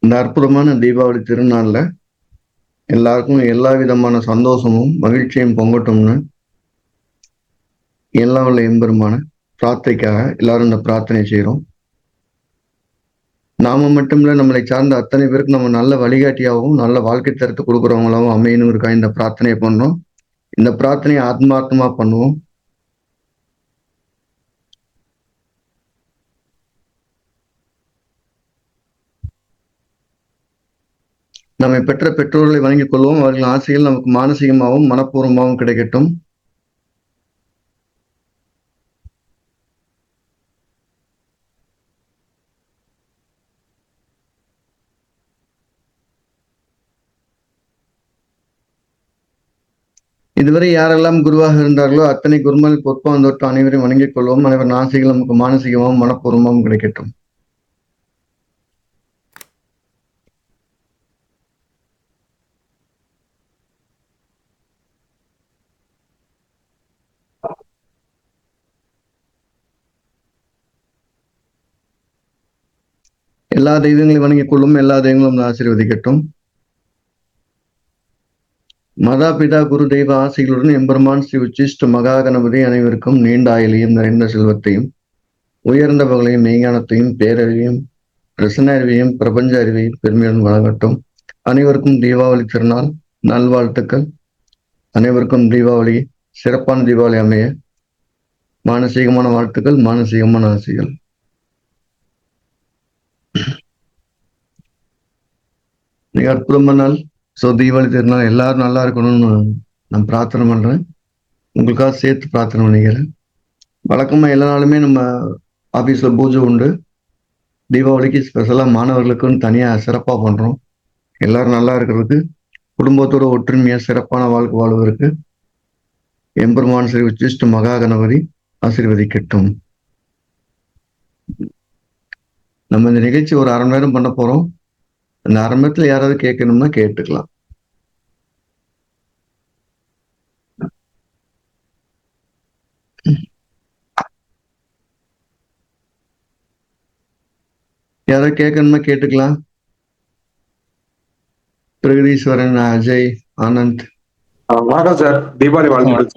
இந்த அற்புதமான தீபாவளி திருநாள்ல எல்லாருக்கும் எல்லா விதமான சந்தோஷமும் மகிழ்ச்சியும் பொங்கட்டும்னு எல்லாம் உள்ள எம்பெருமான பிரார்த்தைக்காக எல்லாரும் இந்த பிரார்த்தனை செய்கிறோம். நாம மட்டுமில்ல, நம்மளை சார்ந்த அத்தனை பேருக்கு நம்ம நல்ல வழிகாட்டியாகவும் நல்ல வாழ்க்கை தரத்தை கொடுக்குறவங்களாகவும் அமையணுங்கிறக்காக இந்த பிரார்த்தனை பண்றோம். இந்த பிரார்த்தனையை ஆத்மார்த்தமா பண்ணுவோம். நம்மை பெற்ற பெற்றோர்களை வணங்கிக் கொள்வோம். அவர்கள் ஆசைகள் நமக்கு மானசீகமாகவும் மனப்பூர்வமாகவும் கிடைக்கட்டும். இதுவரை யாரெல்லாம் குருவாக இருந்தார்களோ அத்தனை குருமல் பொற்பான் தொட்டு அனைவரையும் வணங்கிக் கொள்வோம். அனைவரின் ஆசைகள் நமக்கு மானசீகமாகவும் மனப்பூர்வமாகவும் கிடைக்கட்டும். எல்லா தெய்வங்களையும் வணங்கிக் கொள்ளும். எல்லா தெய்வங்களும் ஆசீர்வதிக்கட்டும். மதா பிதா குரு தெய்வ ஆசைகளுடன் எம்பெருமான் ஸ்ரீ உச்சிஷ்ட மகா கணபதி அனைவருக்கும் நீண்ட ஆயுளையும் நிறைந்த செல்வத்தையும் உயர்ந்த பகலையும் மெய்ஞானத்தையும் பேரறிவையும் ரசன அறிவையும் பிரபஞ்ச அறிவையும் பெருமையுடன் வழங்கட்டும். அனைவருக்கும் தீபாவளி திருநாள் நல்வாழ்த்துக்கள். அனைவருக்கும் தீபாவளி சிறப்பான தீபாவளி அமைய மானசீகமான வாழ்த்துக்கள், மானசீகமான ஆசைகள். மிக அற்புதமான நாள். ஸோ தீபாவளி திருநாள் எல்லாரும் நல்லா இருக்கணும்னு நான் பிரார்த்தனை பண்றேன். உங்களுக்காக சேர்த்து பிரார்த்தனை பண்ணிக்கிறேன். வழக்கமா எல்லா நாளுமே நம்ம ஆபீஸ்ல பூஜை உண்டு. தீபாவளிக்கு ஸ்பெஷலா மாணவர்களுக்குன்னு தனியா சிறப்பா பண்றோம். எல்லாரும் நல்லா இருக்கிறதுக்கு, குடும்பத்தோட ஒற்றுமையா சிறப்பான வாழ்க்கை வாழ்வதற்கு எம்பெருமான் ஸ்ரீ உச்சிஷ்ட மகா கணபதி ஆசீர்வதிக்கட்டும். நம்ம இந்த நிகழ்ச்சி ஒரு அரை மணி நேரம் பண்ண போறோம். அந்த அரை மணி நேரத்துல யாராவது கேட்கணும்னா கேட்டுக்கலாம். யாராவது கேட்கணும்னா கேட்டுக்கலாம். பிரகதீஸ்வரன், அஜய், ஆனந்த். வணக்கம் சார். தீபாவளி வாழ்த்துக்கள்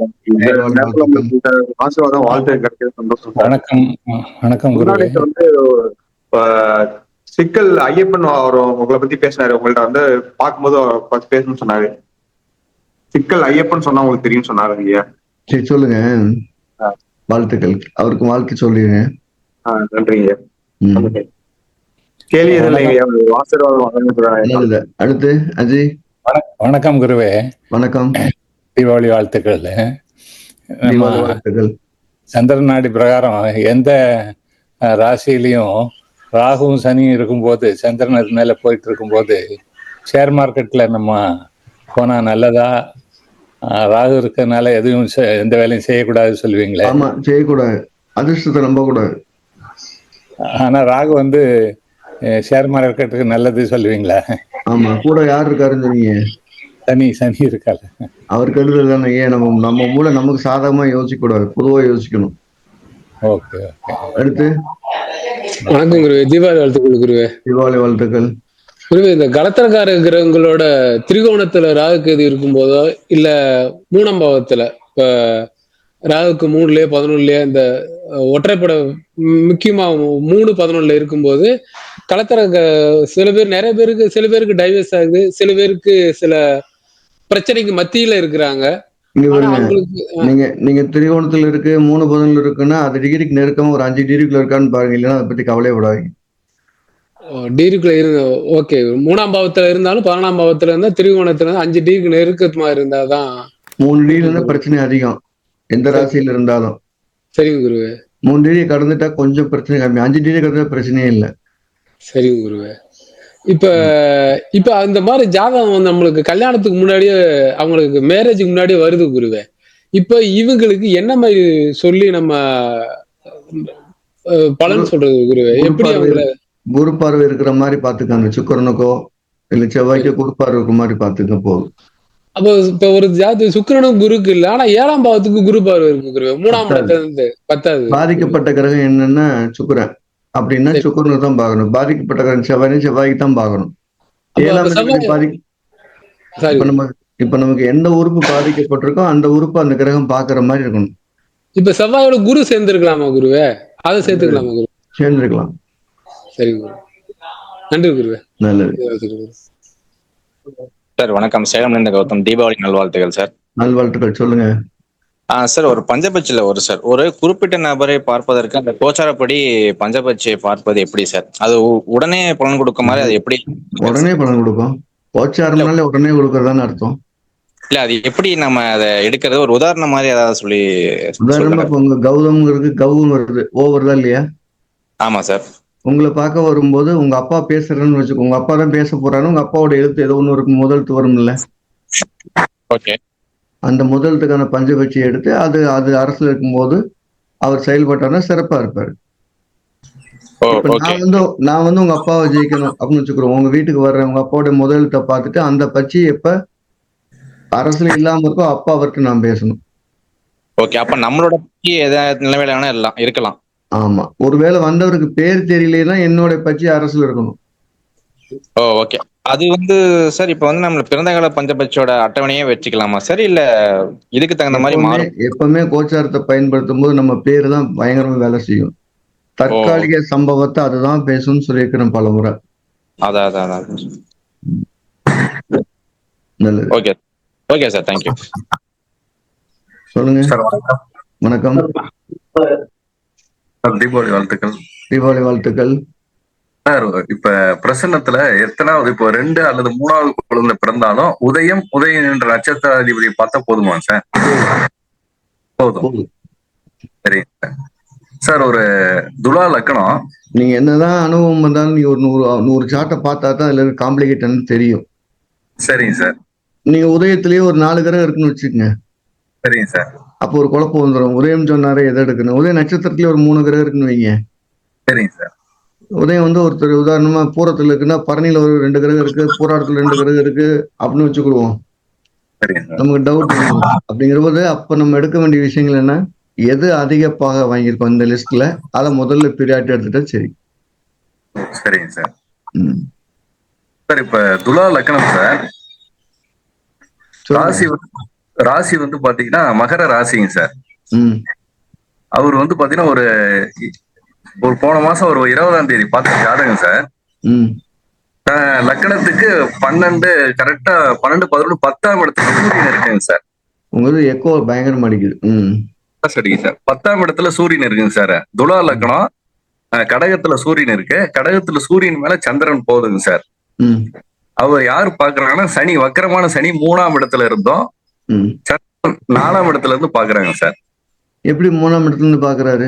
சார். ஆசீர்வாதம் வாழ்த்து கிடைக்கிறது சந்தோஷம். வணக்கம். வணக்கம். முன்னாடி வந்து சிக்கல் ஐயப்பன் அவர் உங்களை பத்தி பேசினாரு. உங்கள்ட்ட வந்து பார்க்கும்போது பத்தி பேசணும்னு சொன்னாரு. சிக்கல் ஐயப்பன் சொன்னா உங்களுக்கு தெரியும் சொன்னாரு ஐயா. சரி சொல்லுங்க. வாழ்த்துக்கள். அவருக்கு வாழ்த்து சொல்லிடுங்க. நன்றிங்க. கேள்வி ஆசீர்வாதம். அடுத்து அஜய். வணக்கம் குருவே. வணக்கம். தீபாவளி வாழ்த்துக்கள். வாழ்த்துக்கள். சந்திரன் நாடி பிரகாரம் எந்த ராசியிலையும் ராகுவும் சனியும் இருக்கும்போது, சந்திரன் மேல போயிட்டு இருக்கும்போது ஷேர் மார்க்கெட்ல நம்ம போனா நல்லதா? ராகு இருக்கிறதுனால எதுவும் எந்த வேலையும் செய்யக்கூடாது சொல்லுவீங்களே? ஆமா, செய்யக்கூடாது. அதிர்ஷ்டத்தை நம்ப கூடாது. ஆனா ராகு வந்து ஷேர் மார்க்கெட்டுக்கு நல்லது சொல்லுவீங்களா? ஆமா, கூட யார் இருக்காருன்னு சொன்னீங்க? சனி இருக்காரு. அவருக்கு எழுதுறது தானே. ஏன் நம்ம மூளை நமக்கு சாதகமா யோசிக்க கூடாது, பொதுவா யோசிக்கணும். ஓகே. அடுத்து வணக்கம் குருவே. தீபாவளி வாழ்த்துக்கள் குருவே. தீபாவளி வாழ்த்துக்கள் குருவே. இந்த கலத்திரக்கார கிரகங்களோட திரிகோணத்துல ராகுக்கு எது இருக்கும் போதோ இல்ல 3ஆம் பாவத்துல, இப்ப ராகுக்கு 3லயே 11லயே இந்த ஒற்றைப்பட முக்கியமா 3-11 இருக்கும்போது கலத்திர சில பேர், நிறைய பேருக்கு, சில பேருக்கு டைவர்ஸ் ஆகுது, சில பேருக்கு சில பிரச்சனைக்கு மத்தியில இருக்கிறாங்க. நீங்க திரிகோணத்துல இருக்கு, 3-11 இருக்குன்னா அது டிகிரிக்கு நெருக்கமா ஒரு 5 டிகிரிக்குள்ள இருக்கான்னு பாருங்க. இல்லைன்னா அதை பத்தி கவலையப்படாதீங்க. டிகிரிக்குள்ள இருந்து ஓகே. 3ஆம் பாவத்துல இருந்தாலும் 11ஆம் பாவத்துல இருந்தா திரிகோணத்துல 5 டிகிரிக்கு நெருக்கமா இருந்தாதான். 3 டிகிரி இருந்தா பிரச்சனை அதிகம், எந்த ராசியில இருந்தாலும். சரிங்க குருவே. 3 டிகிரி கடந்துட்டா கொஞ்சம் பிரச்சனை கம்மி. 5 டிகிரி கடந்தா பிரச்சனையே இல்லை. சரிங்க குருவே. இப்ப அந்த மாதிரி ஜாதகம் நம்மளுக்கு கல்யாணத்துக்கு முன்னாடியே, அவங்களுக்கு மேரேஜுக்கு முன்னாடியே வருது குருவே. இப்ப இவங்களுக்கு என்ன மாதிரி சொல்லி நம்ம பலன் சொல்றது குருவே? எப்படி அவங்கள குரு பார்வை இருக்கிற மாதிரி பாத்துக்காங்க. சுக்கரனுக்கோ இல்ல செவ்வாய்க்கோ குரு பார்வை இருக்கிற மாதிரி பாத்துக்க போதும். அப்ப இப்ப ஒரு ஜாதி சுக்கிரனும் குருக்கு இல்ல, ஆனா 7ஆம் பாவத்துக்கு குரு பார்வை இருக்கு குருவே. 3ஆம் இடத்துல இருந்து 10வது பாதிக்கப்பட்ட கிரகம் என்னன்னா சுக்கிரன். அப்படின்னா சரி. சுக்கரனை தான் பார்க்கணும். பாதிக்கப்பட்ட கிரகம் செவ்வாய்க்கு தான் பார்க்கணும். அப்ப 7ஆம் அப்ப இடத்துக்கு செவ்வாய் சாரி இப்ப நமக்கு எந்த உறுப்பு பாதிக்கப்பட்டிருக்கோ அந்த உறுப்பு அந்த கிரகம் பார்க்குற மாதிரி இருக்கணும். இப்ப செவ்வாயோட குரு சேர்ந்திருக்கலாமா குருவே? அதை சேர்த்துக்கலாமா குரு? சேர்ந்துருக்கலாம். சரிங்க குரு. நன்றி குருவே. நல்லது. சார் வணக்கம். சேலம்ல கௌதம். தீபாவளி நல்வாழ்த்துகள் சார். நல்வாழ்த்துக்கள். சொல்லுங்க. சார் ஒரு பஞ்சபட்சியில சார் ஒரு குறிப்பிட்ட நபரை பார்ப்பதற்கு அந்த கோச்சாரப்படி பஞ்சபட்சியை பார்ப்பது எப்படி சார்? அது உடனே பலன் கொடுக்க மாதிரி அது எப்படி? உடனே பலன் கொடுக்கும். கோச்சாரம்னாலே உடனே கொடுக்கறதான்னு அர்த்தம். இல்ல அது எப்படி நம்ம அதை எடுக்கிறது? ஒரு உதாரணம் மாதிரி ஏதாவது சொல்லி. உதாரணமா இப்ப உங்க கௌதம்ங்கிறது கௌவும் வருது, ஓ வருதா இல்லையா? ஆமா சார். உங்களை பார்க்க வரும்போது உங்க அப்பா பேசுறேன்னு வச்சுக்கோ, உங்க அப்பா தான் பேச போறாரு, உங்க அப்பாவோட எழுத்து ஏதோ ஒண்ணு இருக்கும், முதல்த்து வரும் இல்ல, ஓகே. அந்த முதல்த்துக்கான பஞ்சபட்சி எடுத்து அது அரசுல இருக்கும்போது அவர் செயல்பட்டாருன்னா சிறப்பா இருப்பாரு. இப்ப நான் வந்து உங்க அப்பாவை ஜெயிக்கணும் அப்படின்னு வச்சுக்கிறோம். உங்க வீட்டுக்கு வர்றேன், உங்க அப்பாவோட முதலெழுத்தை பார்த்துட்டு அந்த பட்சி எப்ப அரசுல இல்லாம இருக்கோ அப்பா அவர்கிட்ட நான் பேசணும். ஓகே. அப்ப நம்மளோட பட்சி ஏதாவது நிலைமையில எல்லாம் இருக்கலாம். ஆமா. ஒருவேளை வந்தவருக்கு பேர் தெரியலன்னா என்னோட பட்சி அரசுல இருக்கணும். ஓகே. அது சார் இப்ப நம்ம பிறந்த கால பஞ்சபட்சியோட அட்டவணையே வச்சுக்கலாமா சார்? இல்ல இதுக்கு தகுந்த மாதிரி மாறும்? எப்பவுமே கோச்சாரத்தை பயன்படுத்தும் போது நம்ம பேரு தான் பயங்கரமா வேலை செய்யும். தற்காலிக சம்பவத்தை அதுதான் பேசும்னு சொல்லியிருக்கிறேன் பலமுறை. அதான். நல்லது. ஓகே. Okay sir. தேங்க்யூ. சொல்லுங்க. வணக்கம். தீபாவளி வாழ்த்துக்கள். தீபாவளி வாழ்த்துக்கள் சார். இப்ப பிரசன்னத்துல எத்தனாவது, இப்போ 2 அல்லது 3வது குழந்தை பிறந்தாலும் உதயம் என்ற நட்சத்திராதிபதியை பார்த்தா போதுமா சார்? போதும். சரி சார். ஒரு துலா லக்னம், நீங்க என்னதான் அனுபவம் வந்தாலும் நீங்க ஒரு 100 சார்ட்டை பார்த்தா தான் அதுல காம்ப்ளிகேட்னு தெரியும். சரிங்க சார். நீங்க உதயத்திலேயே ஒரு 4 கிரகம் இருக்குன்னு வச்சுக்கோங்க. சரிங்க சார். அப்போ ஒரு குழப்பம் வந்துடும். உதயம் சொன்னாரே எதை எடுக்கணும்? உதய நட்சத்திரத்திலேயே ஒரு 3 கிரகம் இருக்குன்னு வைங்க. சரிங்க சார். உதயம் ஒருத்தர் உதாரணமா பூரத்துல இருக்குன்னா பரணியில ஒரு 2 கிரகம் இருக்கு, பூராடத்துல 2 கிரகம் இருக்கு அப்படின்னு வச்சுக்கிடுவோம். நமக்கு டவுட் அப்படிங்கிற போது அப்ப நம்ம எடுக்க வேண்டிய விஷயங்கள் என்ன, எது அதிக பாக வாங்கியிருக்கோம் இந்த லிஸ்ட்ல, அதை முதல்ல பிரியாரிட்டி எடுத்துட்டா சரி. சரிங்க சார். சார் இப்ப துலா லக்னம் சார், ராசி பாத்தீங்கன்னா மகர ராசிங்க சார். அவர் பாத்தீங்கன்னா ஒரு போன மாசம் ஒரு 20ஆம் தேதி பார்த்த ஜாதகம் சார். லக்னத்துக்கு 12 கரெக்டா 12, 11, 10ஆம் இடத்துல சூரியன் இருக்குங்க சார். உங்களுக்கு எக்கோ பயங்கரமா அடிக்குது. சரிங்க சார். 10ஆம் இடத்துல சூரியன் இருக்குங்க சார். துலா லக்னம், கடகத்துல சூரியன் இருக்கு. கடகத்துல சூரியன் மேல சந்திரன் போகுதுங்க சார். அவர் யாரு பாக்குறாங்கன்னா சனி, வக்கரமான சனி 3ஆம் இடத்துல இருந்தோம் சந்திரன் 4ஆம் இடத்துல இருந்து பாக்குறாங்க சார். எப்படி 3ஆம் இடத்துல இருந்து பாக்குறாரு?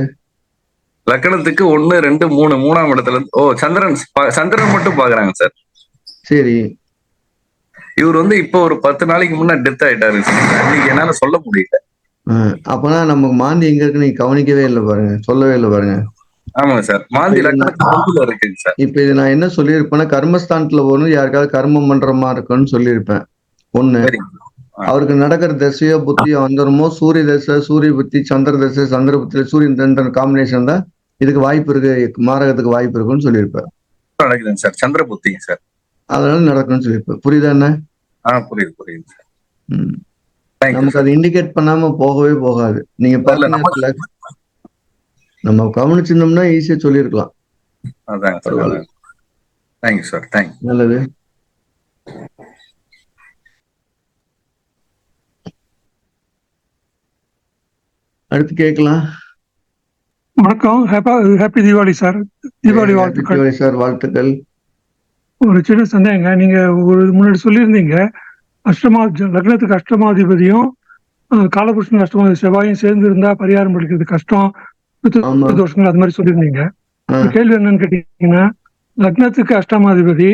லக்னத்துக்கு 1, 2, 3 3ஆம் இடத்துல இருந்து சந்திரன் மட்டும் பாக்குறாங்க சார். சரி. இவர் இப்போ ஒரு 10 நாளைக்கு முன்னாடி டெத் ஆயிட்டாரு. இன்னைக்கு என்னால சொல்ல முடியல. அப்பனா நமக்கு மாந்தி எங்க இருக்கு நீங்க கவனிக்கவே இல்லை பாருங்க, சொல்லவே இல்லை பாருங்க. ஆமாங்க சார். மாந்தி லக்னத்துல இருக்குங்க சார். இப்ப இது நான் என்ன சொல்லியிருப்பேன்னா, கர்மஸ்தானத்துல போகணும், யாருக்காவது கர்மம் பண்றமா இருக்குன்னு சொல்லியிருப்பேன். ஒண்ணு, அவருக்கு நடக்கிற தசையோ புத்தியோ வந்துருமோ, சூரிய தசை, சூரிய புத்தி, சந்திர தசை, சந்திர புத்தியில சூரியன் காம்பினேஷன் தான் இதுக்கு வாய்ப்பு இருக்கு, மாரகத்துக்கு வாய்ப்பு இருக்குன்னு சொல்லியிருப்பேன். நடக்குதுங்க சார். சந்திர புத்திங்க சார். அதனால நடக்கணும்னு சொல்லியிருப்பேன். புரியுதா என்ன? புரியுது சார். நமக்கு அது இண்டிகேட் பண்ணாம போகவே போகாது. நீங்க பார்த்து நம்ம கவனிச்சிருந்தோம்னா ஈஸியா சொல்லியிருக்கலாம். அதான் சார். Thank you sir. தேங்க்யூ. நல்லது. அடுத்து கேட்கலாம். வணக்கம். Happy Deepavali sir. தீபாவளி வாழ்த்துக்கள் சார். வாழ்த்துக்கள். ஒரு சின்ன சந்தேகங்க. நீங்க ஒரு முன்னாடி சொல்லியிருந்தீங்க, லக்னத்துக்கு அஷ்டமாதிபதியும் காலபுருஷன் அஷ்டமாதிபதி செவ்வாயும் சேர்ந்து இருந்தா பரிகாரம் படிக்கிறது கஷ்டம், தோஷங்கள் அது மாதிரி சொல்லியிருந்தீங்க. கேள்வி என்னன்னு கேட்டீங்கன்னா, லக்னத்துக்கு அஷ்டமாதிபதி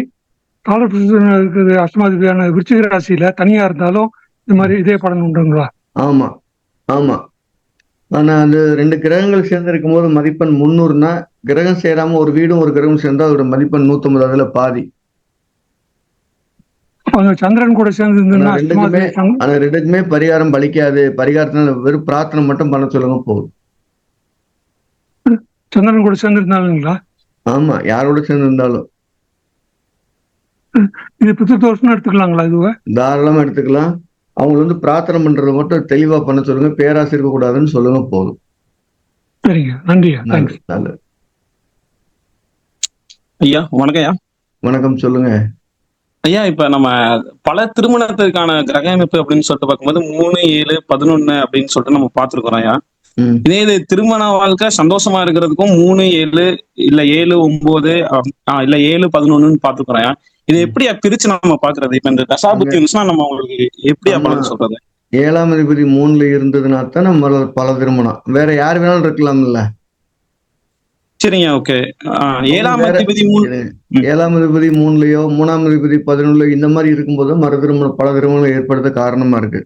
காலபுருஷனுக்கு அஷ்டமாதிபதியான விருச்சிக ராசியில தனியா இருந்தாலும் இந்த மாதிரி இதே பலன் உண்டுங்களா? ஆமா. ஆனா அது 2 கிரகங்கள் சேர்ந்து இருக்கும் போது மதிப்பெண் 300னா, கிரகம் சேராம ஒரு வீடும் ஒரு கிரகம் சேர்ந்தா அதோட மதிப்பெண் 150, அதுல பாதி. சந்திரன் கூட சேர்ந்து ரெண்டுக்குமே பரிகாரம் பலிக்காது. பரிகாரத்தினால வெறும் பிரார்த்தனை மட்டும் பண்ண சொல்லுங்க போதும். சந்திரன் கூட சேர்ந்து இருந்தாலுங்களா? ஆமா, யாரோட சேர்ந்து இருந்தாலும் இது பித்ருதோஷம்னு எடுத்துக்கலாங்களா இதுவ? தாராளமா எடுத்துக்கலாம். அவங்க வந்து பிரார்த்தனை பண்றதை மட்டும் தெளிவா பண்ண சொல்லுங்க, பேராசை இருக்க கூடாதுன்னு சொல்லுங்க போதும். சரிங்க, நன்றியா, தேங்க்ஸ். நல்லது. ஐயா வணக்கம் ஐயா. வணக்கம், சொல்லுங்க. ஐயா இப்ப நம்ம பல திருமணத்துக்கான கிரக அமைப்பு அப்படின்னு சொல்லிட்டு பார்க்கும்போது 3, 7, 11 அப்படின்னு சொல்லிட்டு நம்ம பார்த்துருக்கோம் ஐயா. இதே இது திருமண வாழ்க்கை சந்தோஷமா இருக்கிறதுக்கும் 3, 7 இல்ல 7, 9 இல்ல 7, 11 பார்த்துக்கிறோம் ஐயா. இது எப்படியா பிரிச்சு நம்ம பாக்குறது? இப்ப இந்த தசாபுத்தி இருந்துச்சுன்னா நம்ம உங்களுக்கு எப்படியா பலன் சொல்றது? 7ஆம் அதிபதி 3ல இருந்ததுன்னா தான் நம்ம பல திருமணம். வேற யார் வேணாலும் இருக்கலாம்ல. சரிங்க, ஓகே. 7ஆம் அதிபதி 3, 7ஆம் அதிபதி 3லயோ 3ஆம் அதிபதி 11லயோ இந்த மாதிரி இருக்கும்போது பல திருமணம் ஏற்படுத்த காரணமா இருக்கு.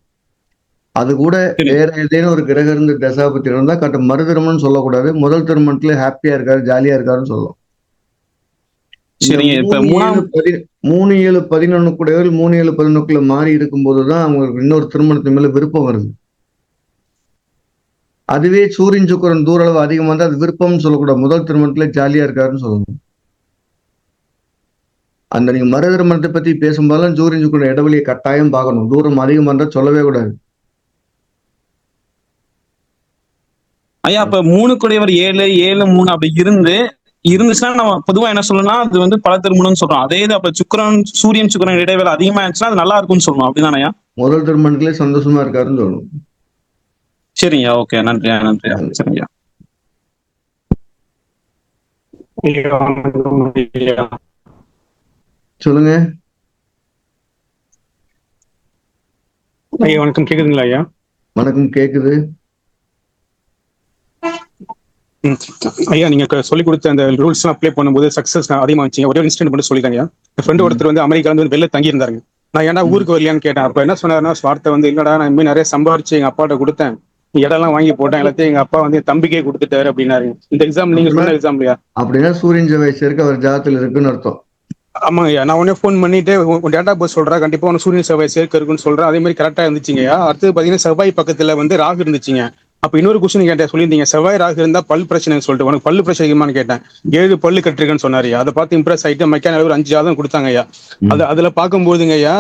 அது கூட வேற ஏதேனும் ஒரு கிரகம் இருந்து தசாபுத்தி இருந்தா மறு திருமணம் சொல்லக்கூடாது. முதல் திருமணத்துல ஹாப்பியா இருக்காரு, ஜாலியா இருக்காருன்னு சொல்லலாம். சரிங்க. இப்ப 3, 7, 11 கூட 3, 7, 11க்குள்ள மாறி இருக்கும்போதுதான் அவங்களுக்கு இன்னொரு திருமணத்து மேல விருப்பம் வருது. அதுவே சூரியன் சுக்கிரன் தூர அளவு அதிகமா இருந்தா அது விருப்பம்னு சொல்லக்கூடாது. முதல் திருமணத்துல ஜாலியா இருக்காருன்னு சொல்லணும். அந்த நீங்க மறு திருமணத்தை பத்தி பேசும்போதெல்லாம் சூரியன் சுக்கிரன் இடைவெளியை கட்டாயம் பார்க்கணும். தூரம் அதிகமா இருந்தா சொல்லவே கூடாது. ஐயா இப்ப 3 கூடியவர் 7, 7, 3 அப்படி இருந்துச்சுன்னா நம்ம பொதுவா என்ன சொல்லணும்னா அது வந்து பல திருமணம்னு சொல்றோம். அதே இது அப்ப சூரியன் சுக்கிரன் இடைவேளை அதிகமா இருந்துச்சுன்னா அது நல்லா இருக்கும்னு சொல்லணும். அப்படிதானயா? முதல் திருமணத்திலே சந்தோஷமா இருக்காருன்னு சொல்லணும். சரிங்க, ஓகே. நன்றியா, நன்றியா. சரிங்கய்யா. சொல்லுங்க ஐயா. வணக்கம், கேக்குதுங்களா ஐயா? வணக்கம், கேக்குது. ஐயா நீங்க சொல்லிக் கொடுத்த அந்த ரூல்ஸ் எல்லாம் அப்ளை பண்ணும்போது சக்சஸ் அதிகமா இருந்துச்சு. ஒரே இன்ஸ்டன்ட் மட்டும் சொல்லிட்டாங்க. என் ஃப்ரெண்ட் ஒருத்தர் வந்து அமெரிக்கால வந்து வெளில தங்கி இருந்தாங்க. நான் ஏன்னா ஊருக்கு வரலையான்னு கேட்டேன். அப்ப என்ன சொன்னாருன்னா வார்த்தை வந்து இல்லடா நான் இனிமே நிறைய சம்பாரிச்சு எங்க அப்பாட்ட கொடுத்தேன், இடம்லாம் வாங்கி போட்டேன், எல்லாத்தையும் எங்க அப்பா வந்து தம்பிக்கே கொடுத்துட்டாரு அப்படின்னாரு. இந்த எக்ஸாம் நீங்க சொன்ன எக்ஸாம் இல்லையா? அப்படின்னா சூரியன் செவ்வாய் சேர்க்கை அவர் ஜாதத்துல இருக்குன்னு அர்த்தம். ஆமாங்க ஐயா. நான் உடனே ஃபோன் பண்ணிட்டு டேட்டா பஸ் சொல்றேன், கண்டிப்பா உனக்கு சூரியன் செவ்வாய் சேர்க்கை இருக்குன்னு சொல்றேன். அதே மாதிரி கரெக்டா இருந்துச்சுங்கய்யா. அடுத்தது பாத்தீங்கன்னா செவ்வாய் பக்கத்துல வந்து ராகு இருந்துச்சுங்க. அப்ப இன்னொரு கொஸ்டின் கேட்டேன், சொல்லியிருந்தீங்க செவ்வாய் ராகு இருந்தா பல் பிரச்சனைன்னு சொல்லிட்டு, உனக்கு பல்லு பிரச்சனை இருக்குமான்னு கேட்டேன். 7 பல்லு கட்டிருக்கேன்னு சொன்னாரு. அதை பார்த்து இம்ப்ரெஸ் ஆயிட்டு மெக்கானிக் ஒரு 5 ஜாதகம் கொடுத்தாங்க ஐயா. அதுல பார்க்கும்போதுங்க ஐயா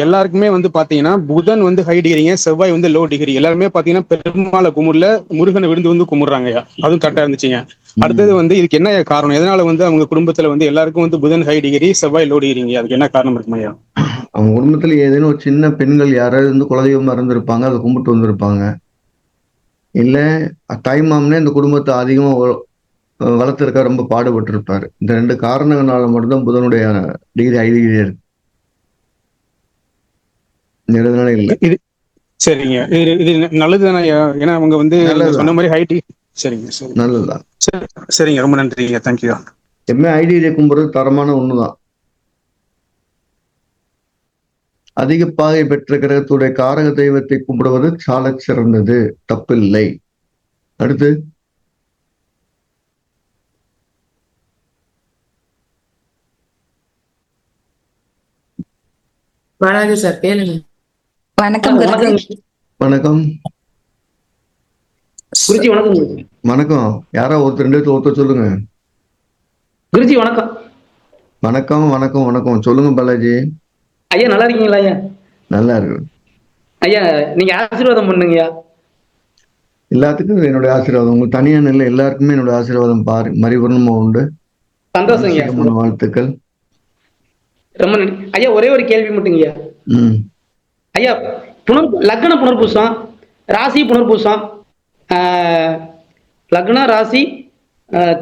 எல்லாருக்குமே வந்து பாத்தீங்கன்னா புதன் வந்து ஹை டிகிரிங்க, செவ்வாய் வந்து லோ டிகிரி. எல்லாருமே பாத்தீங்கன்னா பெருமாளை கும்பிடல, முருகனை விழுந்து கும்பிடுறாங்க ஐயா. அதுவும் கரெக்டா இருந்துச்சுங்க. அடுத்தது வந்து இதுக்கு என்ன காரணம்? எதனால வந்து அவங்க குடும்பத்துல வந்து எல்லாருக்கும் வந்து புதன் ஹை டிகிரி, செவ்வாய் லோ டிகிரிங்க? அதுக்கு என்ன காரணம் இருக்குமா ஐயா? அவங்க குடும்பத்துல ஏதேனும் ஒரு சின்ன பெண்கள் யாராவது வந்து குலதெய்வமா இருந்திருப்பாங்க, அதை கும்பிட்டு வந்திருப்பாங்க. இல்ல தாய் மாமனே இந்த குடும்பத்தை அதிகமா வளர்த்திருக்க ரொம்ப பாடுபட்டு இருப்பாரு. இந்த 2 காரணங்களால மட்டும்தான் புதனுடைய டிகிரி ஹை டிகிரி இருக்கு. இல்ல. சரிங்க, இது நல்லதுதானே? ஏன்னா அவங்க வந்து சொன்ன மாதிரி ஹை டிகிரி. சரிங்க, சரி, நல்லதுதான். சரிங்க, ரொம்ப நன்றிங்க, தேங்க்யூ. எப்பவுமே ஹை டிகிரியை கும்பிடுறது தரமான ஒண்ணுதான். அதிக பாகை பெற்ற கிரகத்துடைய காரக தெய்வத்தை கும்பிடுவது சால சிறந்தது, தப்பில்லை. அடுத்து வணக்கம் சார், கேளுங்க. வணக்கம் வணக்கம் குருஜி. வணக்கம் வணக்கம். யாரா ஒருத்தர் சொல்லுங்க. குருஜி வணக்கம். வணக்கம் வணக்கம் வணக்கம். சொல்லுங்க பாலாஜி. ஐயா நல்லா இருக்கீங்களா? ஐயா நல்லா இருக்கு ஐயா. நீங்க ஆசீர்வாதம் பண்ணுங்கய்யா. எல்லாத்துக்கும் என்னுடைய ஆசீர்வாதம். உங்களுக்கு தனியா இல்லை, எல்லாருக்குமே என்னோட ஆசீர்வாதம் மரிபூர்ணமா உண்டு. சந்தோஷம், வாழ்த்துக்கள். ரொம்ப நன்றி ஐயா. ஒரே ஒரு கேள்வி மட்டுங்கய்யா. ஐயா லக்ன புனர்பூசம், ராசி புனர்பூசம், லக்ன ராசி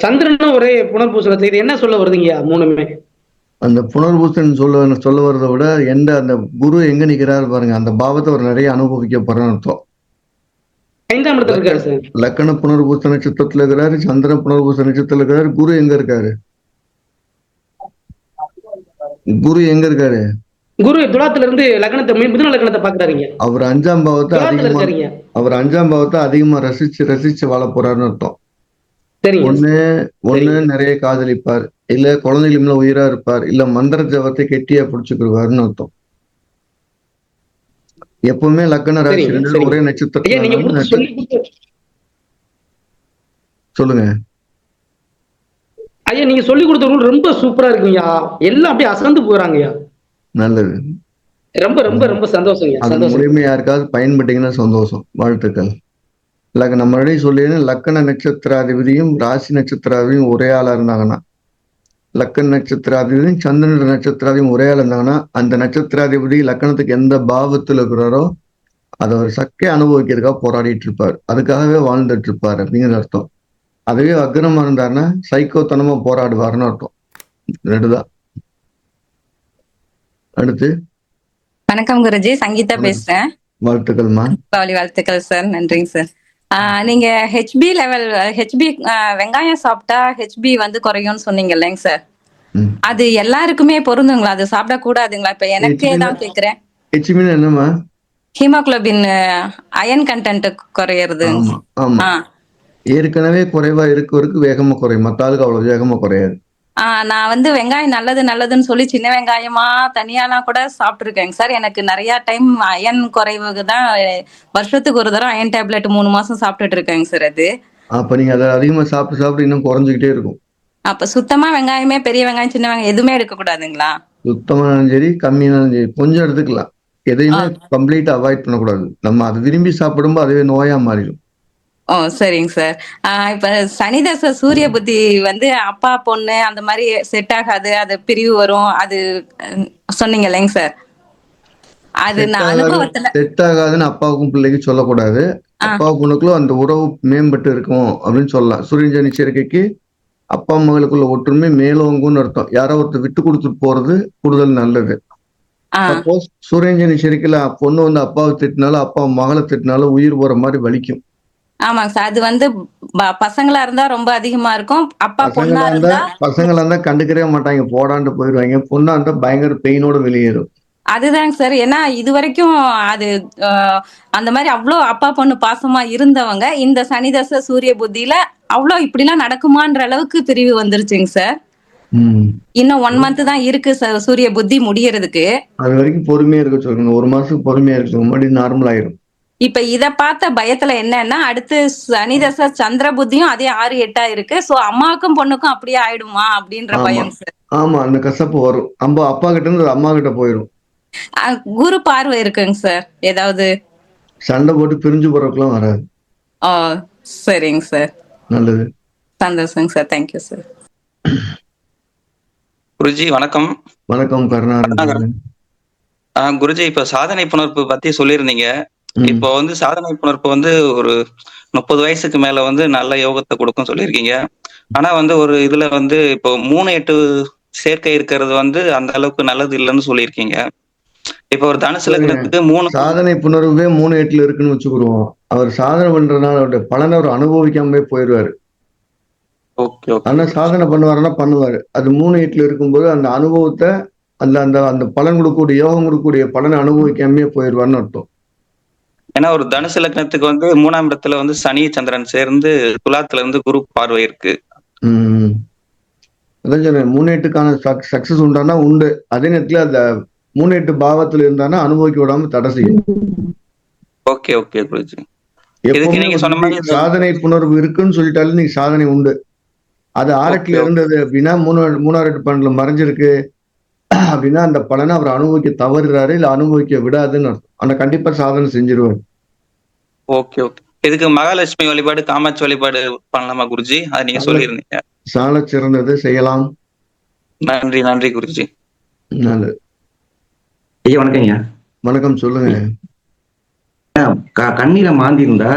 சந்திரனும் ஒரே புனர்பூசம் செய்து என்ன சொல்ல வருதுங்கய்யா? மூணுமே அந்த புனர்பூசன் சொல்ல வர்றதை விட அந்த குரு எங்க நிக்கிறாரு பாருங்க, அந்த பாவத்தை அவர் நிறைய அனுபவிக்க போறன்னு அர்த்தம். 5ஆம் இடத்துல இருக்காரு சார். லக்கண புனர்பூச நட்சத்திரத்துல இருக்கிறாரு, சந்திரன் புனர்பூச நட்சத்திரத்துல இருக்கிறாரு. குரு எங்க இருக்காரு? குரு துலாத்துல இருந்து லக்னத்தை மிதுன லக்னத்தை பாக்குறாருங்க. அவர் 5ஆம் பாவத்தை அதிகமா ரசிச்சு வாழ போறாருன்னு அர்த்தம். ஒண்ணு நிறைய காதலிப்பார், இல்ல குழந்தைகள் மேல உயிரா இருப்பார், இல்ல மந்திர ஜபத்தை கெட்டியா பிடிச்சுக்கிடுவாருன்னு அர்த்தம். எப்பவுமே லக்ன ராசி ஒரே நட்சத்திரம். சொல்லுங்க. ஐயா நீங்க சொல்லி கொடுத்த ரூல் ரொம்ப சூப்பரா இருக்குங்கய்யா. எல்லாம் அப்படியே அசந்து போறாங்கய்யா. நல்லது. ரொம்ப ரொம்ப ரொம்ப சந்தோஷங்கய்யா. அது சந்தோஷம். மூலியமா யாருக்காவது பயன்பட்டீங்கன்னா சந்தோஷம். வாழ்த்துக்கள். நம்ம முன்னாடி சொல்லி லக்கண நட்சத்திராதிபதியும் ராசி நட்சத்திராதிபதியும் ஒரே ஆளா இருந்தாங்கன்னா, லக்கண நட்சத்திராதிபதியும் சந்திரன் நட்சத்திராதிபதியும் ஒரே ஆள் இருந்தாங்கன்னா, அந்த நட்சத்திராதிபதி லக்கணத்துக்கு எந்த பாவத்தில் இருக்கிறாரோ அதை ஒரு சக்கை அனுபவிக்கிறதுக்காக போராடிட்டு இருப்பார். அதுக்காகவே வாழ்ந்துட்டு இருப்பார் அப்படிங்கிற அர்த்தம். அதுவே அக்ரமா இருந்தாருன்னா சைக்கோத்தனமா போராடுவார்னு அர்த்தம். ரெண்டுதான். அடுத்து வணக்கம் குருஜி, சங்கீதா பேசுறேன். வாழ்த்துக்கள்மா. வாழ்த்துக்கள் சார், நன்றிங்க சார். நீங்க ஹெச்பி லெவல் வெங்காயம் சாப்பிட்டா ஹெச்பி வந்து குறையும்னு சொன்னீங்க இல்லைங்க சார்? அது எல்லாருக்குமே பொருந்துங்களா? அது சாப்பிட கூடாதுங்களா? இப்ப எனக்கே தான் கேக்குறேன். ஹெச்பி என்னமா? ஹீமோகுளோபின் அயன் கண்டென்ட் குறையிறது. ஆமா, ஏற்கனவே குறைவா இருக்கவருக்கு வேகமா குறையும், மத்த ஆளுக்கு அவ்வளவு வேகமா குறையாது. நான் வந்து வெங்காயம் நல்லதுன்னு சொல்லி சின்ன வெங்காயமா தனியாலாம் கூட சாப்பிட்டுருக்கேங்க சார். எனக்கு நிறைய டைம் அயன் குறைவுக்கு தான் வருஷத்துக்கு ஒரு தடவை அயன் டேப்லெட் 3 மாசம் சாப்பிட்டுட்டு இருக்கேங்க சார். அது அப்ப நீங்க அதை அதிகமா சாப்பிட்டு இன்னும் குறைஞ்சுக்கிட்டே இருக்கும். அப்ப சுத்தமா வெங்காயமே, பெரிய வெங்காயம் சின்ன வெங்காயம் எதுவுமே எடுக்க கூடாதுங்களா? சுத்தமானாலும் சரி கம்மியானாலும் சரி கொஞ்சம் எடுத்துக்கலாம். எதையுமே கம்ப்ளீட்டா அவாய்ட் பண்ணக்கூடாது. நம்ம அதை விரும்பி சாப்பிடும்போது அதுவே நோயா மாறிடும். ஓ சரிங்க சார். இப்ப சனிதசை சூரிய புத்தி வந்து அப்பா பொண்ணு அந்த மாதிரி செட் ஆகாது, அது பிரிவு வரும், அது சொன்னீங்க இல்லைங்க சார்? அது நான் அனுபவத்துல செட் ஆகாதுன்னு அப்பாவுக்கும் பிள்ளைக்கும் சொல்லக்கூடாது. அப்பா பொண்ணுக்குள்ள அந்த உறவு மேம்பட்டு இருக்கும் அப்படின்னு சொல்லலாம். சூரியன் சனி சேர்க்கைக்கு அப்பா மகளுக்குள்ள ஒற்றுமை மேலோங்கும்னு அர்த்தம். யாரோ ஒருத்தர் விட்டு கொடுத்துட்டு போறது கூடுதல் நல்லது. சப்போஸ் சூரியன் சனி சேர்க்கையில பொண்ணு வந்து அப்பாவை திட்டினாலும் அப்பா மகளை திட்டினாலும் உயிர் போற மாதிரி வலிக்கும். ஆமாங்க சார். அது வந்து பசங்களா இருந்தா ரொம்ப அதிகமா இருக்கும். அப்பா பொண்ணா இருந்தா கண்டுக்கவே மாட்டாங்க, போடாண்டு போயிடுவாங்க. பொண்ணா இருந்தா பயங்கர பெயினோட வெளியேறும். அதுதாங்க சார். ஏன்னா இது வரைக்கும் அது அந்த மாதிரி அவ்வளோ அப்பா பொண்ணு பாசமா இருந்தவங்க இந்த சனிதசை சூரிய புத்தியில அவ்வளோ இப்படிலாம் நடக்குமான்ற அளவுக்கு பிரிவு வந்துருச்சுங்க சார். இன்னும் 1 month தான் இருக்கு சூரிய புத்தி முடியறதுக்கு. அது வரைக்கும் பொறுமையா இருக்க சொல்லுங்க. 1 மாசத்துக்கு பொறுமையா இருக்கு, முன்னாடி நார்மல் ஆயிரும். இப்ப இத பார்த்த பயத்துல என்னன்னா, அடுத்து சனிதசை சந்திர புத்தியும் அதே 6-8 இருக்கு. சோ அம்மாவுக்கும் பொண்ணுக்கும் அப்படியே ஆயிடுமா அப்படின்ற பயம் சார். ஆமா, அந்த கசப்பு வரும். அப்பா கிட்ட இருந்து அம்மா கிட்ட போயிடும். குரு பார்வை இருக்குங்க சார். ஏதாவது சண்டை போட்டு பிரிஞ்சு போறதுக்குலாம் வராது. சரிங்க சார். நல்லது, சந்தோஷங்க சார். Thank you sir. குருஜி வணக்கம். வணக்கம் கருணாகரன். குருஜி, இப்ப சாதனை புணர்ப்பு பத்தி சொல்லியிருந்தீங்க. இப்போ வந்து சாதனை புணர்ப்பு வந்து ஒரு 30 வயசுக்கு மேல வந்து நல்ல யோகத்தை கொடுக்கும் சொல்லியிருக்கீங்க. ஆனா வந்து ஒரு இதுல வந்து இப்போ 3-8 சேர்க்கை இருக்கிறது வந்து அந்த அளவுக்கு நல்லது இல்லைன்னு சொல்லியிருக்கீங்க. இப்ப ஒரு தனுசு லக்னத்துக்கு 3 சாதனை புணர்வே 3-8 இருக்குன்னு வச்சுக்கிடுவோம். அவர் சாதனை பண்றதுனால அவருடைய பலனை அவர் அனுபவிக்காமலே போயிடுவாரு. ஆனா சாதனை பண்ணுவாரு. அது 3-8 இருக்கும்போது அந்த அனுபவத்தை அந்த பலன் கொடுக்கக்கூடிய யோகம் கொடுக்கக்கூடிய பலனை அனுபவிக்காமே போயிடுவார்னு அர்த்தம். ஏன்னா ஒரு தனுசு லக்னத்துக்கு வந்து 3ஆம் இடத்துல வந்து சனி சந்திரன் சேர்ந்து துலாத்துல இருந்து குரு பார்வை இருக்கு. அதான் சொன்னேன், 3-8க்கான சக்சஸ் உண்டானா உண்டு. அதே நேரத்துல அந்த 3-8 பாவத்துல இருந்தானா அனுபவிக்க விடாம தடை செய்யும். ஓகே குருஜி. நீங்க சொன்ன மாதிரி சாதனை புணர்வு இருக்குன்னு சொல்லிட்டாலும் நீங்க சாதனை உண்டு. அது 6-8 இருந்தது அப்படின்னா 3-8 பன்னெண்டுல மறைஞ்சிருக்கு அப்படின்னா அந்த பலனை அவர் அனுபவிக்க தவறுறாரு, இல்ல அனுபவிக்க விடாதுன்னு அர்த்தம். ஆனா கண்டிப்பா சாதனை செஞ்சிருவாரு. ஓகே. இதுக்கு மகாலட்சுமி வழிபாடு, காமாட்சி வழிபாடு பண்ணலாமா குருஜி? அது நீங்க சொல்லியிருந்தீங்க. சால சிறந்தது, செய்யலாம். நன்றி குருஜி. நல்லது. ஐயா வணக்கம்யா. வணக்கம், சொல்லுங்க. கண்ணில மாந்தி இருந்தா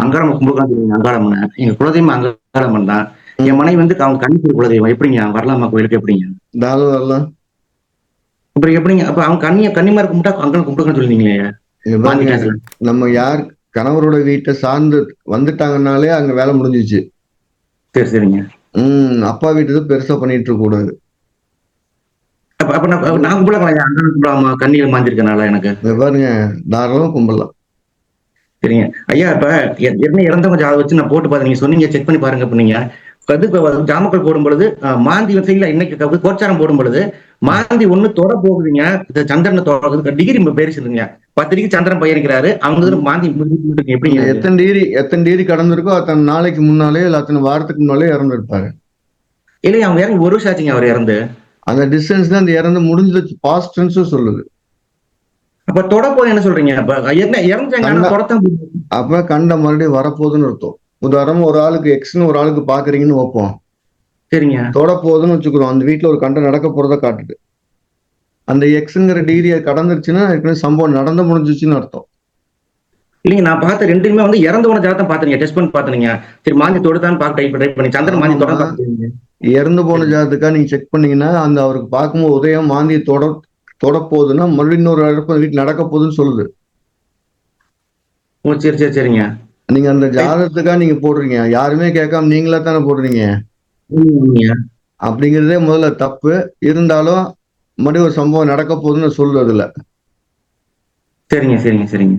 அங்காளம்ம கும்பகாந்தி அங்காளம்மன், எங்க குலதெய்வம் அங்காளம்மன் தான். என் மனைவி வந்து அவங்க கண்ணி குலதெய்வம். எப்படிங்க வரலாமா கோயிலுக்கு? எப்படிங்க தாராளம் வரலாம். அப்புறம் எப்படிங்க? அப்ப அவங்க கன்னிமார் கும்பிட்டா அங்காளம் கும்பிட்டுக்கன்னு சொல்லிருந்தீங்களே. நம்ம யார் கணவரோட வீட்டை சார்ந்து வந்துட்டாங்கன்னாலே அங்க வேலை முடிஞ்சிச்சு. சரிங்க. அப்பா வீட்டு பெருசா பண்ணிட்டு இருக்க கூடாது. அப்ப நான் கும்பலாம் அங்காளம் கும்பலாமா? கண்ணியில மாந்திருக்கனால எனக்கு பாருங்க, தாராளம் கும்பலாம். சரிங்க ஐயா. இப்ப இறந்தவங்க ஜாதகம் வச்சு நான் போட்டு பார்த்தேன். நீங்க சொன்னீங்க செக் பண்ணி பாருங்க பண்ணீங்க. ஜாமக்கள் போடும் பொழுது மாந்தி வசதியில இன்னைக்கு கோச்சாரம் போடும் பொழுது மாந்தி ஒண்ணு தொட போகுதுங்க. சந்திரனை தொடர்றது டிகிரி பேரு சொல்லுங்க. 10 டிகிரி சந்திரன் பயணிக்கிறாரு. அவங்க மாந்தி எப்படிங்க? எத்தனை டிகிரி கடந்திருக்கோ அத்தனை நாளைக்கு முன்னாலே இல்ல அத்தனை வாரத்துக்கு முன்னாலே இறந்துருப்பாரு. இல்லையா அவங்க இறங்கி 1 வருஷம் ஆச்சுங்க அவர் இறந்து. அந்த டிஸ்டன்ஸ் தான் அந்த இறந்து முடிஞ்சது பாஸ்ட் டென்ஸும் சொல்லுது. அப்ப தொடப்போது என்ன சொல்றீங்க? அப்ப என்ன இறந்தாங்க தொடத்தான். அப்ப கண்ட மறுபடியும் வரப்போகுதுன்னு அர்த்தம். உதாரணம் ஒரு ஆளுக்கு எக்ஸ்ன்னு ஒரு ஆளுக்கு பாக்குறீங்கன்னு வைப்போம். சரிங்க. தொடப்போகுதுன்னு வச்சுக்கிறோம். அந்த வீட்டுல ஒரு கண்டம் நடக்க போறதை காட்டுது. அந்த எக்ஸுங்கிற டிகிரியை கடந்துருச்சுன்னா சம்பவம் நடந்து முடிஞ்சிச்சுன்னு அர்த்தம். இல்லைங்க நான் பார்த்த 2மே வந்து இறந்தவன ஜாதகம் பாத்துறீங்க, டெஸ்ட் பண்ணி பாத்துறீங்க. சரி மாந்தி தொடுத்தான்னு ட்ரை பண்ணி சந்திரன் மாந்தி தொட இறந்து போன ஜாதகத்துக்கா நீங்க செக் பண்ணீங்கன்னா அந்த அவருக்கு பார்க்கும்போது உதயம் மாந்தி தொட போகுதுன்னா மறுபடியும் இன்னொரு இடப்பு வீட்டு நடக்க போகுதுன்னு சொல்லுது. ஓ சரி சரி சரிங்க. நீங்க அந்த ஜாதகத்துக்கா நீங்க போடுறீங்க, யாருமே கேட்காம நீங்களா தானே போடுறீங்க. அப்படிங்கிறதே முதல்ல தப்பு. இருந்தாலும் மறுபடியும் ஒரு சம்பவம் நடக்க போகுதுன்னு சொல்லுது அதுல. சரிங்க சரிங்க சரிங்க.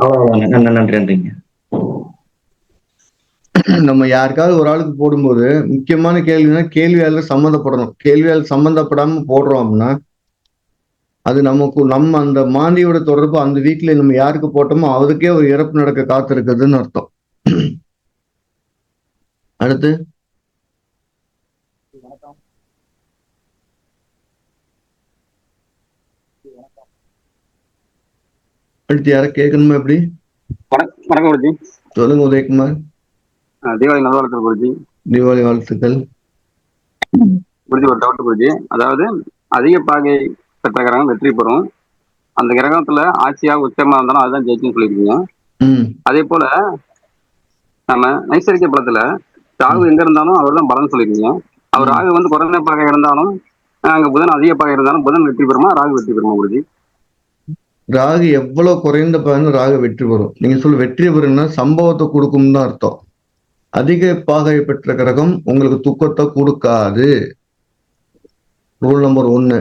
அவ்வளவுதாங்க. நன்றிங்க. நம்ம யாருக்காவது ஒரு ஆளுக்கு போடும்போது முக்கியமான கேள்வினா கேள்வியாளர் சம்மந்தப்படணும். கேள்வியாளர் சம்மந்தப்படாம போடுறோம் அப்படின்னா அது நம்ம அந்த மாந்தியோட தொடர்பு அந்த வீட்டுல நம்ம யாருக்கு போட்டோமோ அவருக்கே ஒரு இறப்பு நடக்க காத்திருக்குதுன்னு அர்த்தம். அடுத்து யார கேட்கணுமா? எப்படி? வணக்கம் குருஜி. சொல்லுங்க உதயகுமார். தீபாவளி நல்வாழ்த்துக்கள் குருஜி. தீபாவளி வாழ்த்துக்கள் குருஜி. ஒரு டவுட் குருஜி, அதாவது அதிக பாகை பெற்ற கிரகம் வெற்றி பெறும். அந்த கிரகத்துல ஆட்சியா உச்சமா இருந்தாலும் அதுதான் ஜெயிச்சுன்னு சொல்லியிருக்கீங்க. அதே போல நம்ம நைசரிக பலத்துல ராகு எங்க இருந்தாலும் அவர் தான் பலன் சொல்லியிருக்கீங்க. அவர் ராகு வந்து குறைந்த பாகை இருந்தாலும் அங்க புதன் அதிக பாகை இருந்தாலும் புதன் வெற்றி பெறுமா ராகு வெற்றி பெறுமா குருஜி? ராகு எவ்வளவு குறைந்த பாகை ராகு வெற்றி பெறும். நீங்க சொல்ல வெற்றி பெறும்னா சம்பவத்தை கொடுக்கும் தான் அர்த்தம். அதிக பாகை பெற்ற கிரகம் உங்களுக்கு துக்கத்தை கொடுக்காது. Rule number 1.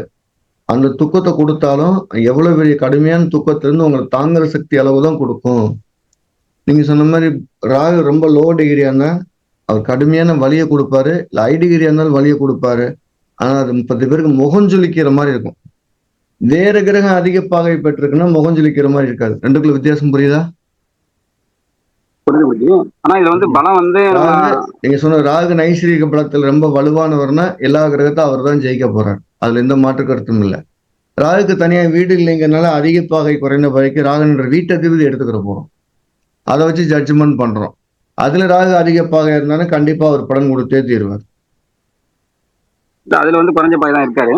அந்த துக்கத்தை கொடுத்தாலும் எவ்வளவு பெரிய கடுமையான துக்கத்திலிருந்து உங்களுக்கு தாங்குற சக்தி அளவு தான் கொடுக்கும். நீங்க சொன்ன மாதிரி ராகு ரொம்ப லோ டிகிரியா இருந்தா அவர் கடுமையான வலியை கொடுப்பாரு, இல்லை ஹை டிகிரியா இருந்தாலும் வலியை கொடுப்பாரு. ஆனா அது 30 பேருக்கு முகஞ்சொலிக்கிற மாதிரி இருக்கும். வேற கிரகம் அதிக பாகை பெற்றிருக்குன்னா முகஞ்சொலிக்கிற மாதிரி இருக்காது. ரெண்டுக்குள்ள வித்தியாசம் புரியுதா? ஆனா இது வந்து பலம் வந்து நீங்க சொன்ன ராகு நைசரிக பலத்துல ரொம்ப வலுவானவர்னா எல்லா கிரகத்தை அவர் தான் ஜெயிக்க போறார். அதுல எந்த மாற்று கருத்தும் இல்லை. ராகுக்கு தனியா வீடு இல்லைங்கிறதுனால அதிக பாகை குறைந்த பாகைக்கு ராகுன்ற வீட்டதிபதி எடுத்துக்கிற போறோம். அதை வச்சு ஜட்ஜ்மெண்ட் பண்றோம். அதுல ராகு அதிக பாகை இருந்தாலும் கண்டிப்பா அவர் பலன் கொடுத்தே தீர்வார். அதுல வந்து குறைஞ்ச பாகை தான் இருக்காரு,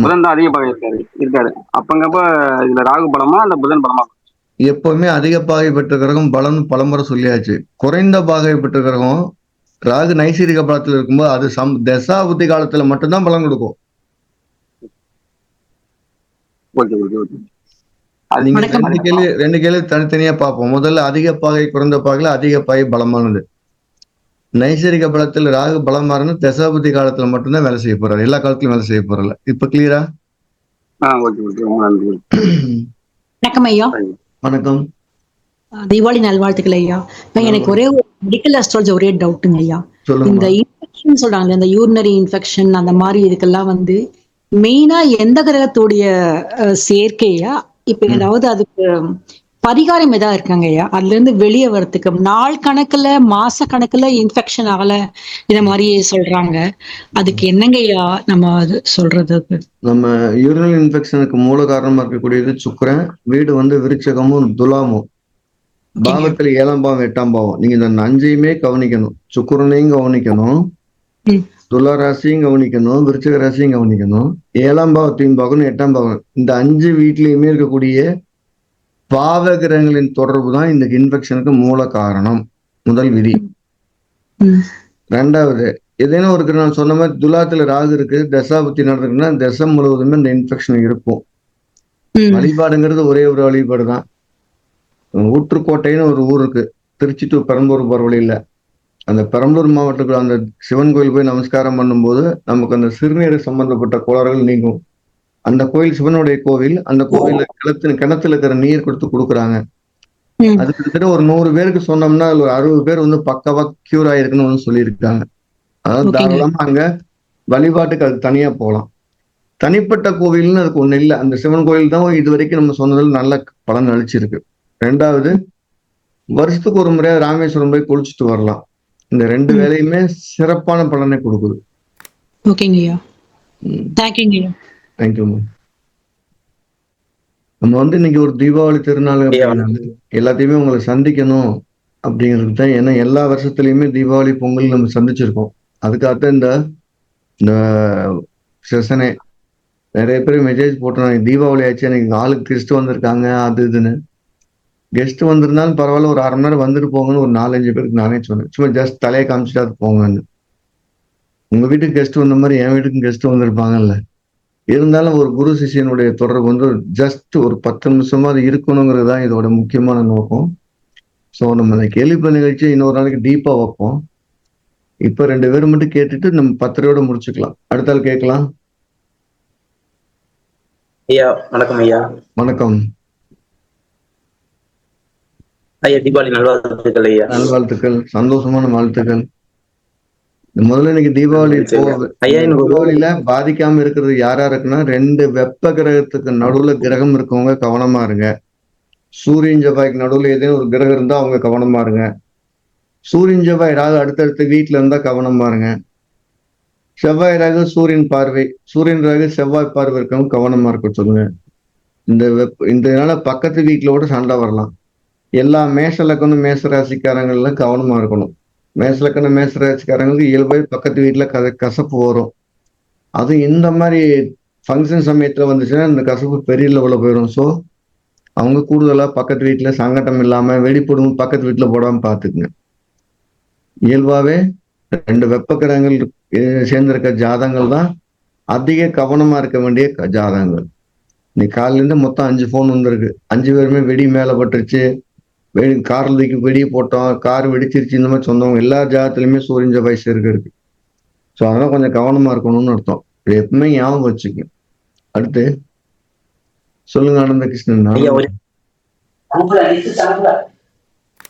புதன் தான் அதிக பாகை இருக்காரு. அப்பங்கப்ப இதுல ராகு பலமா இல்ல புதன் பலமா? எப்பவுமே அதிக பாகை பெற்ற கிரகம் பலன் பலமுறை சொல்லியாச்சு. குறைந்த பாகை பெற்ற கிரகம் ராகு நைசரிக பலத்துல இருக்கும்போது அது தசா புத்தி காலத்துல மட்டும்தான் பலன் கொடுக்கும். நீங்க ரெண்டு கேள்வி தனித்தனியா பார்ப்போம். முதல்ல அதிக பாகை குறைந்த பாகையில அதிக பாகை பலமானது. நைசரிக பலத்துல ராகு பலமா இருந்து தசாபுத்தி காலத்துல மட்டும்தான் வேலை செய்ய போறாரு, எல்லா காலத்திலும் வேலை செய்ய போறல. இப்ப கிளியரா? வணக்கம் ஐயா. வணக்கம். தீபாவளி நல்வாழ்த்துக்கள் ஐயா. எனக்கு ஒரே ஒரு மெடிக்கல் அஸ்ட்ராலஜி ஒரே டவுட்டுங்க ஐயா. இந்த இன்ஃபெக்ஷன் சொல்றாங்க, இந்த யூரினரி இன்ஃபெக்ஷன் அந்த மாதிரி இதுக்கெல்லாம் வந்து மெயினா எந்த கிரகத்துடைய சேர்க்கையா? இப்ப ஏதாவது அதுக்கு பரிகாரம் ஏதாவது இருக்காங்க ஐயா? அதுல இருந்து வெளியே வரத்துக்கு நாள் கணக்குல மாச கணக்குல இன்ஃபெக்ஷன் ஆகல இத மாதிரி சொல்றாங்க. அதுக்கு என்னங்க ஐயா நம்ம அது சொல்றதுக்கு? நம்ம யூரினல் இன்ஃபெக்ஷனுக்கு மூல காரணமா இருக்கக்கூடியது சுக்கிரன். வீடு வந்து விருச்சகமும் துலாமும். பாவத்துல 7ஆம் பாவம் 8ஆம் பாவம். நீங்க இந்த 5ஐயுமே கவனிக்கணும். சுக்கிரனையும் கவனிக்கணும், துலா ராசியும் கவனிக்கணும், விருச்சக ராசியும் கவனிக்கணும், 7ஆம் பாவத்தையும் பார்க்கணும், 8ஆம் பாவம். இந்த 5 வீட்லயுமே இருக்கக்கூடிய பாவ கிரகங்களின் தொடர்பு தான் இந்த இன்ஃபெக்ஷனுக்கு மூல காரணம். முதல் விதி. 2வது, ஏதேனும் ஒரு நான் சொன்ன மாதிரி துலாத்துல ராகு இருக்கு, தசாபுத்தி நடக்குதுன்னா தசம் முழுவதுமே இந்த இன்ஃபெக்ஷன் இருக்கும். வழிபாடுங்கிறது ஒரே ஒரு வழிபாடு தான். ஊற்றுக்கோட்டைன்னு ஒரு ஊர் இருக்கு, திருச்சி டு பெரம்பலூர் போற வழியில. அந்த பெரம்பலூர் மாவட்டத்துக்கு அந்த சிவன் கோயில் போய் நமஸ்காரம் பண்ணும்போது நமக்கு அந்த சிறுநீர் சம்பந்தப்பட்ட கோளாறுகள் நீங்கும். அந்த கோயில் சிவனுடைய கோவில். அந்த கோவில கிணத்துல இருக்கிற நீர் கொடுக்குறாங்க. அது கிட்டத்தட்ட ஒரு 100 பேருக்கு சொன்னோம்னா அதுல ஒரு 60 பேர் வந்து பக்கவா கியூர் ஆயிருக்குன்னு சொல்லியிருக்காங்க. அதாவது தாராளமா அங்க வழிபாட்டுக்கு அது தனியா போகலாம். தனிப்பட்ட கோவில்னு அதுக்கு ஒண்ணு இல்லை. அந்த சிவன் கோயில் தான் இது வரைக்கும் நம்ம சொன்னதில் நல்ல பலன் அளிச்சிருக்கு. 2வது, வருஷத்துக்கு ஒரு முறையா ராமேஸ்வரம் போய் குளிச்சுட்டு வரலாம். இந்த 2 வேலையுமே சிறப்பான பலனை கொடுக்குது. ஓகேங்க ஐயா. தேங்க்யூங்க ஐயா. தேங்க்யூ. நம்ம வந்து இன்னைக்கு ஒரு தீபாவளி திருநாள் அப்படின்னால எல்லாத்தையுமே உங்களை சந்திக்கணும் அப்படிங்கிறது தான். ஏன்னா எல்லா வருஷத்துலயுமே தீபாவளி பொங்கல் நம்ம சந்திச்சிருக்கோம். அதுக்காகத்தான் இந்த செஷனே. நிறைய பேர் மெசேஜ் போட்டுறாங்க, தீபாவளி ஆச்சு எனக்கு ஆளுக்கு கெஸ்ட் வந்திருக்காங்க அது இதுன்னு. கெஸ்ட் வந்திருந்தாலும் பரவாயில்ல, ஒரு 1/2 மணி நேரம் வந்துட்டு போங்கன்னு ஒரு 4-5 பேருக்கு நானே சொன்னேன். சும்மா ஜஸ்ட் தலையை காமிச்சிட்டு அது போங்கன்னு. உங்க வீட்டுக்கு கெஸ்ட் வந்த மாதிரி என் வீட்டுக்கும் கெஸ்ட் வந்திருப்பாங்கல்ல. இருந்தாலும் ஒரு குரு சிஷியனுடைய தொடர்பு வந்து ஜஸ்ட் ஒரு 10 நிமிஷமாவது இருக்கணுங்கிறது தான் இதோட முக்கியமான நோக்கம். ஸோ நம்ம அந்த கேள்விப்ப நிகழ்ச்சியை இன்னொரு நாளைக்கு டீப்பா வைப்போம். இப்ப 2 பேரும் மட்டும் கேட்டுட்டு நம்ம 10:30 முடிச்சுக்கலாம். அடுத்த ஆள் கேட்கலாம். ஐயா வணக்கம். ஐயா வணக்கம் ஐயா. தீபாவளி நல்வாழ்த்துக்கள் ஐயா. நல்வாழ்த்துக்கள், சந்தோஷமான வாழ்த்துக்கள். முதல்ல இன்னைக்கு தீபாவளி தீபாவளியில பாதிக்காம இருக்கிறது யாரா இருக்குன்னா 2 வெப்ப கிரகத்துக்கு நடுவுல கிரகம் இருக்கவங்க கவனமா இருங்க. சூரியன் செவ்வாய்க்கு நடுவுல ஏதேனும் ஒரு கிரகம் இருந்தா அவங்க கவனமா இருங்க. சூரியன் செவ்வாய் ராகு அடுத்தடுத்த வீட்டுல இருந்தா கவனமா இருங்க. செவ்வாய் ராகு சூரியன் பார்வை, சூரியன் ராகு செவ்வாய் பார்வை இருக்கவங்க கவனமா இருக்க சொல்லுங்க. இதனால பக்கத்து வீட்டுல கூட சண்டை வரலாம். எல்லா மேஷ லக்கணம் மேஷ ராசிக்காரங்கள்ல கவனமா இருக்கணும். மேசலக்கண மேசராசிக்காரங்களுக்கு இயல்பாக பக்கத்து வீட்டுல கசப்பு வரும். அது இந்த மாதிரி ஃபங்க்ஷன் சமயத்துல வந்துச்சுன்னா இந்த கசப்பு பெரிய லெவலில் போயிடும். ஸோ அவங்க கூடுதலா பக்கத்து வீட்டுல சங்கடம் இல்லாம வெடிப்படும் பக்கத்து வீட்டுல போடாம பாத்துக்குங்க. இயல்பாவே 2 வெப்ப கிரகங்கள் சேர்ந்திருக்க ஜாதகங்கள் தான் அதிக கவனமா இருக்க வேண்டிய ஜாதகங்கள். இன்னைக்கு காலையில இருந்து மொத்தம் 5 ஃபோன் வந்திருக்கு. 5 பேருமே வெடி மேல பட்டுருச்சு, கார்ல தூக்கி வெடியை போட்டோம், கார் வெடிச்சிருச்சு, இந்த மாதிரி சொந்தவங்க எல்லா ஜாதகத்திலுமே சூரியன் செவ்வாய் சேர்க்கை இருக்கு. ஸோ அதெல்லாம் கொஞ்சம் கவனமா இருக்கணும்னு அர்த்தம். இது எப்பவுமே ஞாபகம் வச்சுக்க. அடுத்து சொல்லுங்க ஆனந்த கிருஷ்ணன்.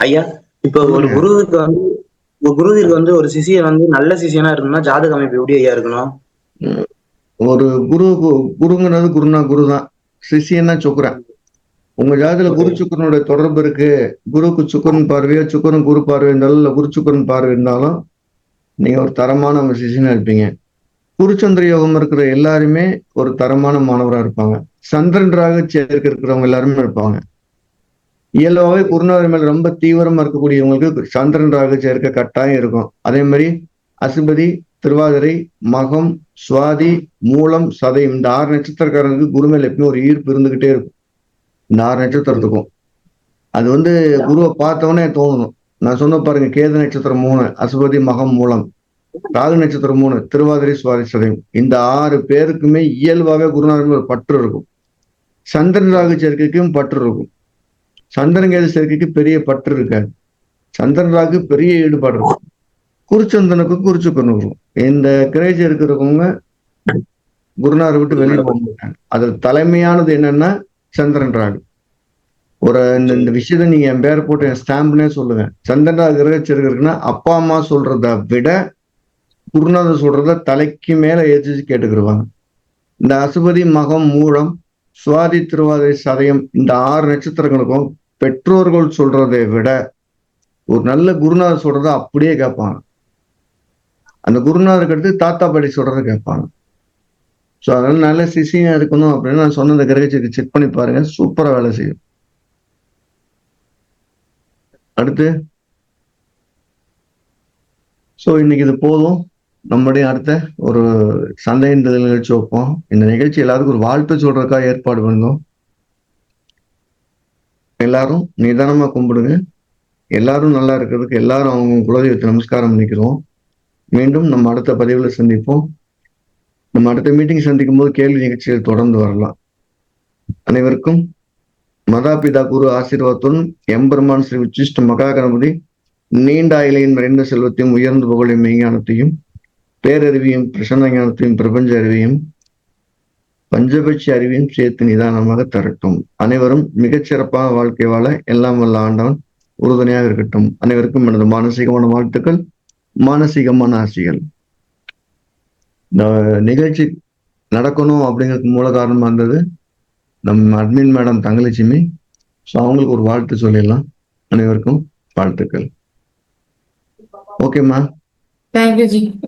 ஐயா இப்போ ஒரு குருவிற்கு வந்து ஒரு சிஷியன் வந்து நல்ல சிஷியனா இருக்கணும்னா ஜாதக அமைப்பு எப்படி ஐயா இருக்கணும்? ஒரு குருங்கிறது குருதான், சிஷியன்னா சுக்கிரன். உங்க ஜாதகத்துல குரு சுக்கரனுடைய தொடர்பு இருக்கு. குருக்கு சுக்கரன் பார்வையோ சுக்கரன் குரு பார்வை இருந்தாலும் இல்ல குரு சுக்கரன் பார்வை இருந்தாலும் நீங்க ஒரு தரமான உங்க சிஷியனா இருப்பீங்க. குருச்சந்திர யோகம் இருக்கிற எல்லாருமே ஒரு தரமான மாணவரா இருப்பாங்க. சந்திரன் ராகு சேர்க்கை இருக்கிறவங்க எல்லாருமே இருப்பாங்க. இயல்பாவே குருநாதர் மேல ரொம்ப தீவிரமா இருக்கக்கூடியவங்களுக்கு சந்திரன் ராகு சேர்க்கை கட்டாயம் இருக்கும். அதே மாதிரி அசுபதி, திருவாதிரை, மகம், சுவாதி, மூலம், சதயம் இந்த 6 நட்சத்திரக்காரங்களுக்கு குரு மேல எப்பயும் ஒரு ஈர்ப்பு இருந்துகிட்டே இருக்கும். இந்த 6 நட்சத்திரத்துக்கும் அது வந்து குருவை பார்த்தவொடனே தோணணும். நான் சொன்ன பாருங்க, கேது நட்சத்திரம் 3, அசுபதி, மகம், மூலம், ராகு நட்சத்திரம் 3, திருவாதிரை, சுவாதி, சதயம் இந்த 6 பேருக்குமே இயல்பாகவே குருநாதர் ஒரு பற்று இருக்கும். சந்திரன் ராகு சேர்க்கைக்கும் பற்று இருக்கும். சந்திரன் கேது சேர்க்கைக்கு பெரிய பற்று இருக்காது. சந்திரன் ராகு பெரிய ஈடுபாடு இருக்கும். குருச்சந்திரனுக்கும் குருச்சுக்கணும் இருக்கும். இந்த கிரேஜ் இருக்கிறவங்க குருநாதரை விட்டு வெளியே போக மாட்டாங்க. அதுல தலைமையானது என்னன்னா சந்திரன் ராகு. ஒரு இந்த விஷயத்த நீங்க என் பேரை போட்டு என் ஸ்டாம்ப்னே சொல்லுங்க. சந்திரன் ராகு கிரகச்சிருக்குன்னா அப்பா அம்மா சொல்றத விட குருநாதர் சொல்றத தலைக்கு மேல ஏற்றி கேட்டுக்கிடுவாங்க. இந்த அசுபதி, மகம், மூலம், சுவாதி, திருவாதிரை, சதயம் இந்த 6 நட்சத்திரங்களுக்கும் பெற்றோர்கள் சொல்றதை விட ஒரு நல்ல குருநாதர் சொல்றத அப்படியே கேட்பாங்க. அந்த குருநாதருக்கு அடுத்து தாத்தா பாட்டி சொல்றதை கேட்பாங்க. ஸோ அதனால நல்ல சிஷியா இருக்கணும் அப்படின்னு நான் சொன்ன இந்த கிரகத்துக்கு செக் பண்ணி பாருங்க, சூப்பரா வேலை செய்யும். அடுத்து ஸோ இன்னைக்கு இது போதும். நம்முடைய அடுத்த ஒரு சந்தை நிகழ்ச்சி வைப்போம். இந்த நிகழ்ச்சி எல்லாருக்கும் ஒரு வாழ்த்து சொல்றதுக்காக ஏற்பாடு பண்ணோம். எல்லாரும் நிதானமா கும்பிடுங்க. எல்லாரும் நல்லா இருக்கிறதுக்கு எல்லாரும் அவங்க குலதெய்வத்தை நமஸ்காரம் பண்ணிக்கிறோம். மீண்டும் நம்ம அடுத்த பதிவுல சந்திப்போம். நம்ம அடுத்த மீட்டிங் சந்திக்கும் போது கேள்வி நிகழ்ச்சிகள் தொடர்ந்து வரலாம். அனைவருக்கும் மதாபிதா குரு ஆசீர்வாதத்துடன் எம்பெருமான் ஸ்ரீ உச்சிஷ்ட மகா கணபதி நீண்ட ஆயிலையும் நிறைந்த செல்வத்தையும் உயர்ந்து புகழையும் மெய்ஞானத்தையும் பேரறிவியும் பிரசன்ன ஞானத்தையும் பிரபஞ்ச அறிவியும் பஞ்சபட்சி அறிவியும் சேர்த்து நிதானமாக தரட்டும். அனைவரும் மிகச்சிறப்பான வாழ்க்கை வாழ எல்லாம் வல்ல ஆண்டவன் உறுதுணையாக இருக்கட்டும். அனைவருக்கும் எனது மானசீகமான வாழ்த்துக்கள், மானசீகமான ஆசைகள். இந்த நிகழ்ச்சி நடக்கணும் அப்படிங்கிறதுக்கு மூல காரணமா இருந்தது நம்ம அட்மின் மேடம் தங்கலட்சுமி. ஸோ அவங்களுக்கு ஒரு வாழ்த்து சொல்லிடலாம். அனைவருக்கும் வாழ்த்துக்கள். ஓகேம்மா. Thank you G.